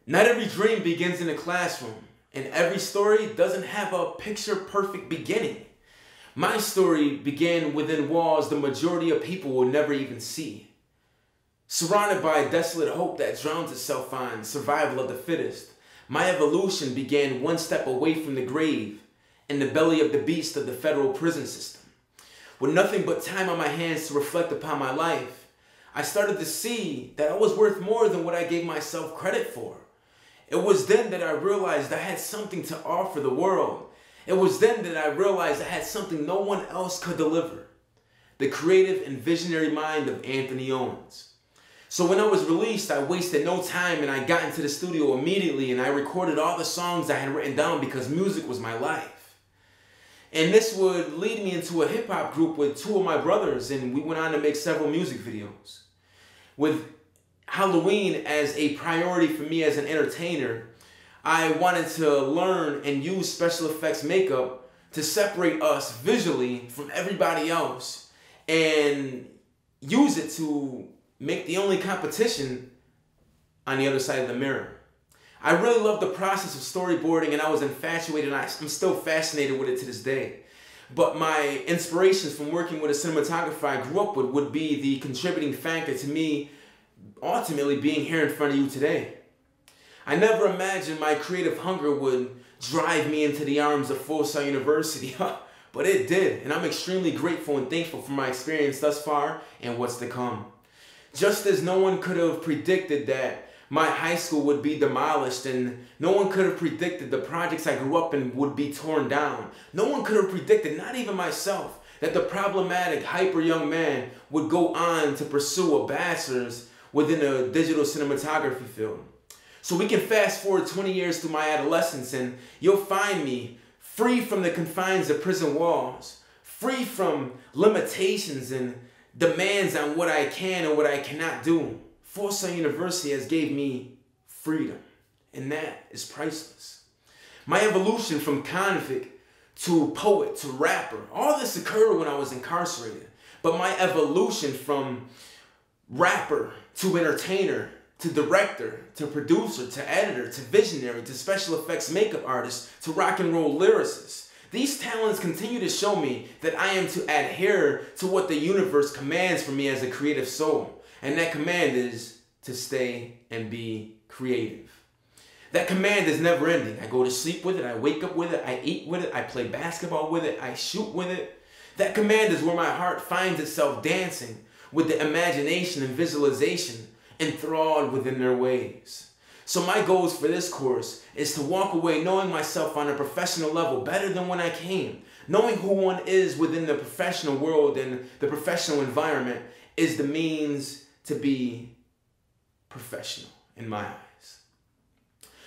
Not every dream begins in a classroom, and every story doesn't have a picture-perfect beginning. My story began within walls the majority of people will never even see. Surrounded by a desolate hope that drowns itself on survival of the fittest, my evolution began one step away from the grave, in the belly of the beast of the federal prison system. With nothing but time on my hands to reflect upon my life, I started to see that I was worth more than what I gave myself credit for. It was then that I realized I had something to offer the world. It was then that I realized I had something no one else could deliver. The creative and visionary mind of Anthony Owens. So when I was released, I wasted no time and I got into the studio immediately and I recorded all the songs I had written down because music was my life. And this would lead me into a hip hop group with two of my brothers, and we went on to make several music videos. With Halloween as a priority for me as an entertainer, I wanted to learn and use special effects makeup to separate us visually from everybody else and use it to make the only competition on the other side of the mirror. I really loved the process of storyboarding and I was infatuated and I'm still fascinated with it to this day. But my inspirations from working with a cinematographer I grew up with would be the contributing factor to me ultimately being here in front of you today. I never imagined my creative hunger would drive me into the arms of Full Sail University, but it did, and I'm extremely grateful and thankful for my experience thus far and what's to come. Just as no one could have predicted that my high school would be demolished, and no one could have predicted the projects I grew up in would be torn down. No one could have predicted, not even myself, that the problematic, hyper young man would go on to pursue a bachelor's within the digital cinematography field. So we can fast forward 20 years through my adolescence and you'll find me free from the confines of prison walls, free from limitations and demands on what I can and what I cannot do. Full Sail University has gave me freedom, and that is priceless. My evolution from convict to poet to rapper, all this occurred when I was incarcerated. But my evolution from rapper to entertainer to director to producer to editor to visionary to special effects makeup artist to rock and roll lyricist. These talents continue to show me that I am to adhere to what the universe commands from me as a creative soul. And that command is to stay and be creative. That command is never ending. I go to sleep with it, I wake up with it, I eat with it, I play basketball with it, I shoot with it. That command is where my heart finds itself dancing with the imagination and visualization enthralled within their ways. So my goals for this course is to walk away knowing myself on a professional level better than when I came. Knowing who one is within the professional world and the professional environment is the means to be professional in my eyes.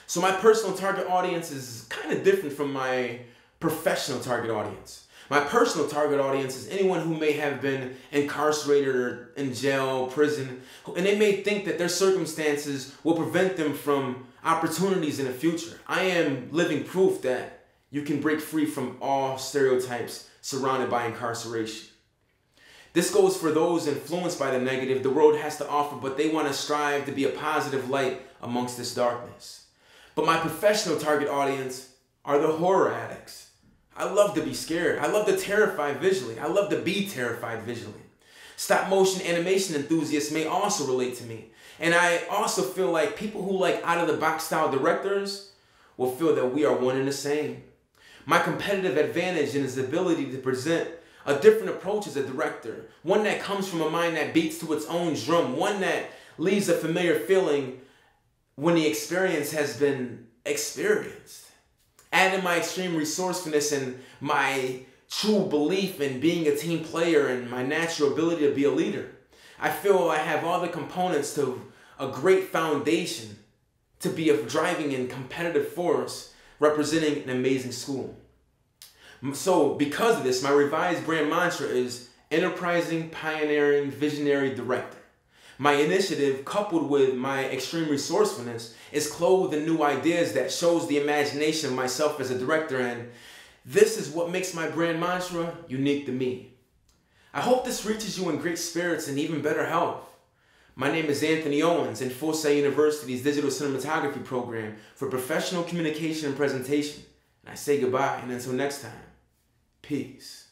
So my personal target audience is kind of different from my professional target audience. My personal target audience is anyone who may have been incarcerated or in jail, prison, and they may think that their circumstances will prevent them from opportunities in the future. I am living proof that you can break free from all stereotypes surrounded by incarceration. This goes for those influenced by the negative the world has to offer, but they want to strive to be a positive light amongst this darkness. But my professional target audience are the horror addicts. I love to be scared. I love to terrify visually. I love to be terrified visually. Stop motion animation enthusiasts may also relate to me. And I also feel like people who like out-of-the-box style directors will feel that we are one and the same. My competitive advantage is the ability to present a different approach as a director. One that comes from a mind that beats to its own drum. One that leaves a familiar feeling when the experience has been experienced. Adding my extreme resourcefulness and my true belief in being a team player and my natural ability to be a leader, I feel I have all the components to a great foundation to be a driving and competitive force representing an amazing school. So because of this, my revised brand mantra is enterprising, pioneering, visionary director. My initiative, coupled with my extreme resourcefulness, is clothed in new ideas that shows the imagination of myself as a director, and this is what makes my brand mantra unique to me. I hope this reaches you in great spirits and even better health. My name is Anthony Owens in Forsyth University's Digital Cinematography program for Professional Communication and Presentation. And I say goodbye, and until next time, peace.